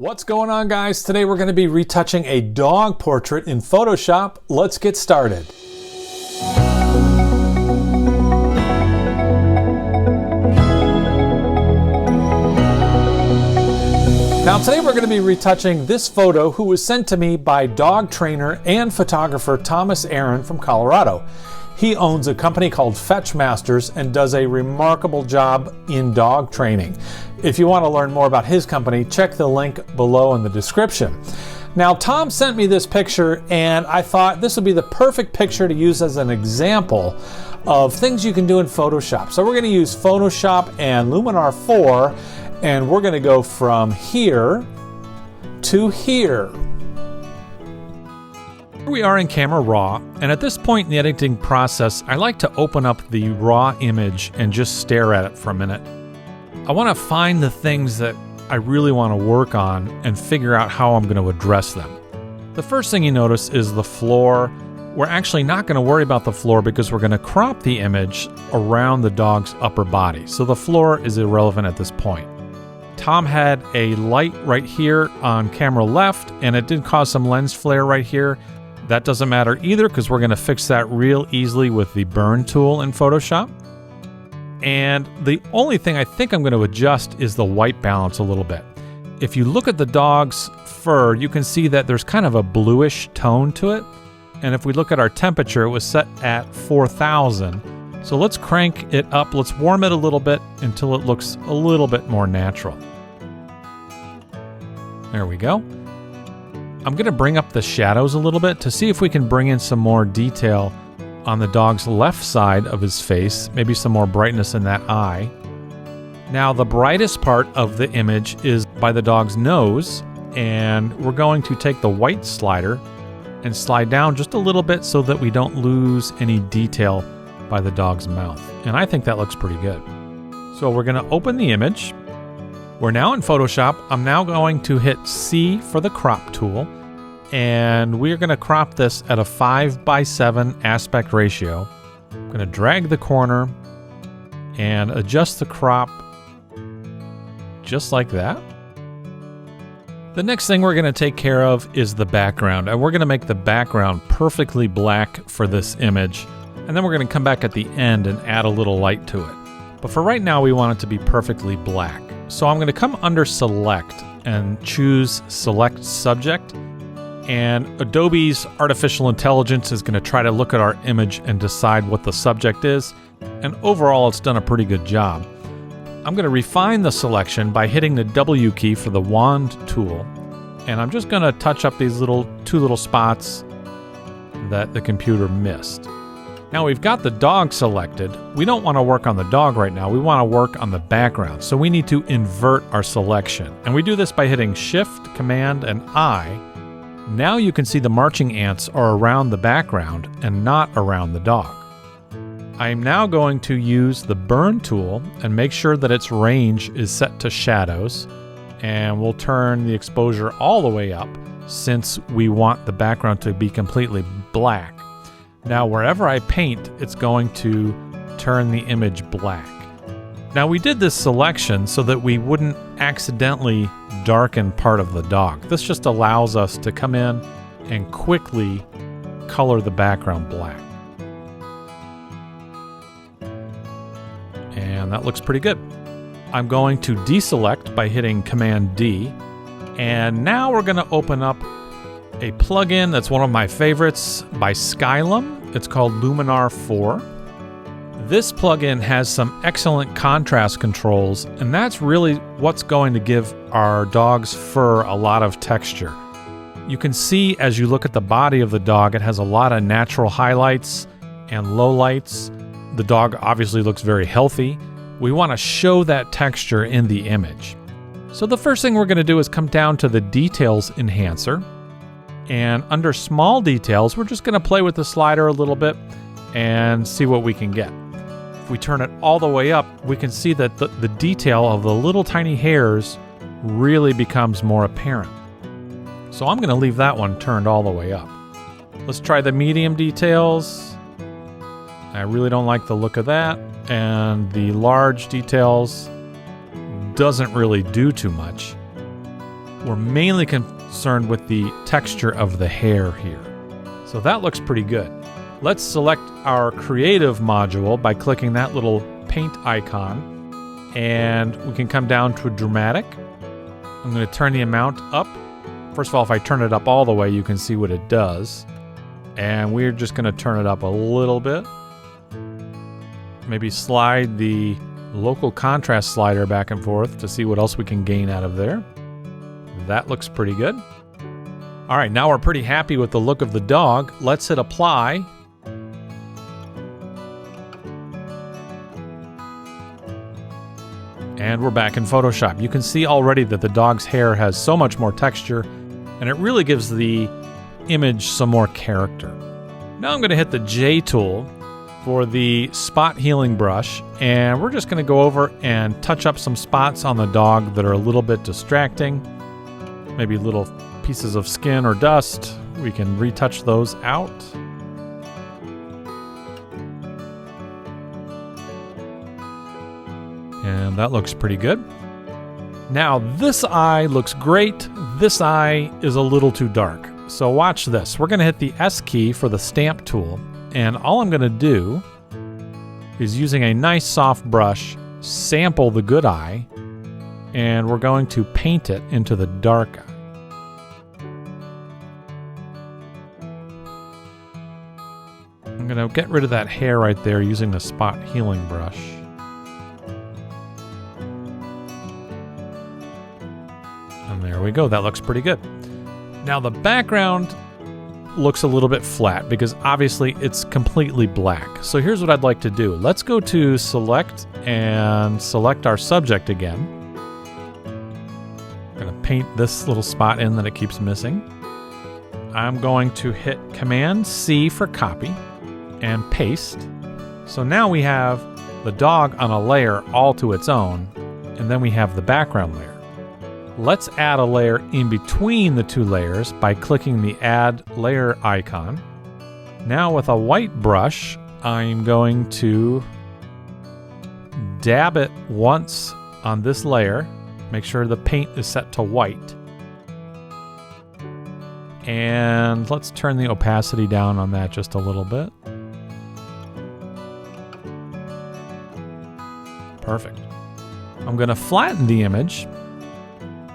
What's going on, guys? Today we're going to be retouching a dog portrait in Photoshop. Let's get started. Now today we're going to be retouching this photo who was sent to me by dog trainer and photographer Thomas Aaron from Colorado. He owns a company called Fetch Masters and does a remarkable job in dog training. If you want to learn more about his company, check the link below in the description. Now, Tom sent me this picture and I thought this would be the perfect picture to use as an example of things you can do in Photoshop. So we're going to use Photoshop and Luminar 4 and we're going to go from here to here. Here we are in Camera Raw, and at this point in the editing process, I like to open up the raw image and just stare at it for a minute. I want to find the things that I really want to work on and figure out how I'm going to address them. The first thing you notice is the floor. We're actually not going to worry about the floor because we're going to crop the image around the dog's upper body, so the floor is irrelevant at this point. Tom had a light right here on camera left, and it did cause some lens flare right here. That doesn't matter either because we're going to fix that real easily with the burn tool in Photoshop. And the only thing I think I'm going to adjust is the white balance a little bit. If you look at the dog's fur, you can see that there's kind of a bluish tone to it. And if we look at our temperature, it was set at 4,000. So let's crank it up. Let's warm it a little bit until it looks a little bit more natural. There we go. I'm going to bring up the shadows a little bit to see if we can bring in some more detail on the dog's left side of his face, maybe some more brightness in that eye. Now, the brightest part of the image is by the dog's nose, and we're going to take the white slider and slide down just a little bit so that we don't lose any detail by the dog's mouth. And I think that looks pretty good. So we're going to open the image. We're now in Photoshop. I'm now going to hit C for the crop tool, and we're going to crop this at a 5:7 aspect ratio. I'm going to drag the corner and adjust the crop just like that. The next thing we're going to take care of is the background, and we're going to make the background perfectly black for this image, and then we're going to come back at the end and add a little light to it. But for right now, we want it to be perfectly black. So I'm going to come under Select and choose Select Subject. And Adobe's artificial intelligence is going to try to look at our image and decide what the subject is. And overall, it's done a pretty good job. I'm going to refine the selection by hitting the W key for the wand tool. And I'm just going to touch up these two little spots that the computer missed. Now we've got the dog selected. We don't want to work on the dog right now. We want to work on the background. So we need to invert our selection. And we do this by hitting Shift, Command, and I. Now you can see the marching ants are around the background and not around the dog. I am now going to use the burn tool and make sure that its range is set to shadows. And we'll turn the exposure all the way up since we want the background to be completely black. Now, wherever I paint, it's going to turn the image black. Now, we did this selection so that we wouldn't accidentally darken part of the dog. This just allows us to come in and quickly color the background black. And that looks pretty good. I'm going to deselect by hitting Command D. And now we're going to open up a plugin that's one of my favorites by Skylum. It's called Luminar 4. This plugin has some excellent contrast controls, and that's really what's going to give our dog's fur a lot of texture. You can see as you look at the body of the dog, it has a lot of natural highlights and lowlights. The dog obviously looks very healthy. We want to show that texture in the image. So the first thing we're going to do is come down to the Details Enhancer. And under Small Details, we're just going to play with the slider a little bit and see what we can get. If we turn it all the way up, we can see that the detail of the little tiny hairs really becomes more apparent. So I'm going to leave that one turned all the way up. Let's try the medium details. I really don't like the look of that. And the large details doesn't really do too much. We're mainly concerned with the texture of the hair here. So that looks pretty good. Let's select our creative module by clicking that little paint icon, and we can come down to dramatic. I'm going to turn the amount up. First of all, if I turn it up all the way, you can see what it does. And we're just going to turn it up a little bit. Maybe slide the local contrast slider back and forth to see what else we can gain out of there. That looks pretty good. All right, now we're pretty happy with the look of the dog. Let's hit apply. And we're back in Photoshop. You can see already that the dog's hair has so much more texture, and it really gives the image some more character. Now I'm going to hit the J tool for the spot healing brush, and we're just going to go over and touch up some spots on the dog that are a little bit distracting. Maybe little pieces of skin or dust. We can retouch those out. And that looks pretty good. Now this eye looks great. This eye is a little too dark. So watch this. We're going to hit the S key for the stamp tool. And all I'm going to do is, using a nice soft brush, sample the good eye. And we're going to paint it into the dark eye. I'm going to get rid of that hair right there using the spot healing brush. And there we go. That looks pretty good. Now the background looks a little bit flat because obviously it's completely black. So here's what I'd like to do. Let's go to select and select our subject again. I'm going to paint this little spot in that it keeps missing. I'm going to hit Command C for copy and paste. So now we have the dog on a layer all to its own, and then we have the background layer. Let's add a layer in between the two layers by clicking the Add Layer icon. Now with a white brush, I'm going to dab it once on this layer. Make sure the paint is set to white. And let's turn the opacity down on that just a little bit. Perfect. I'm going to flatten the image.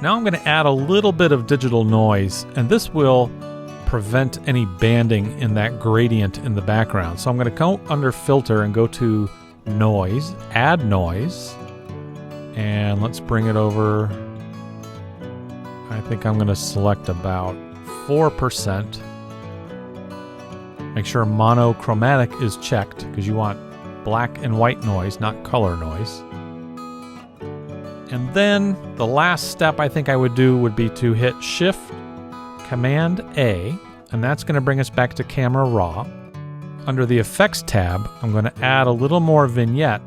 Now I'm going to add a little bit of digital noise, and this will prevent any banding in that gradient in the background. So I'm going to go under Filter and go to Noise, Add Noise, and let's bring it over. I think I'm going to select about 4%. Make sure monochromatic is checked because you want black and white noise, not color noise. And then the last step I think I would do would be to hit Shift, Command A, and that's going to bring us back to Camera Raw. Under the Effects tab, I'm going to add a little more vignette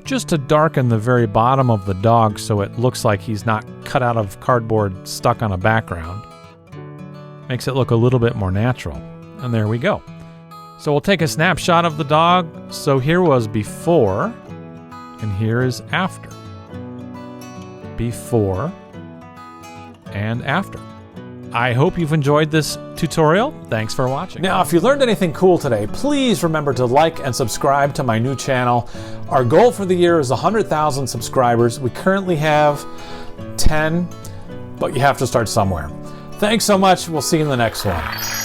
just to darken the very bottom of the dog so it looks like he's not cut out of cardboard stuck on a background. Makes it look a little bit more natural. And there we go. So we'll take a snapshot of the dog. So here was before, and here is after. Before and after. I hope you've enjoyed this tutorial. Thanks for watching. Now, if you learned anything cool today, please remember to like and subscribe to my new channel. Our goal for the year is 100,000 subscribers. We currently have 10, but you have to start somewhere. Thanks so much. We'll see you in the next one.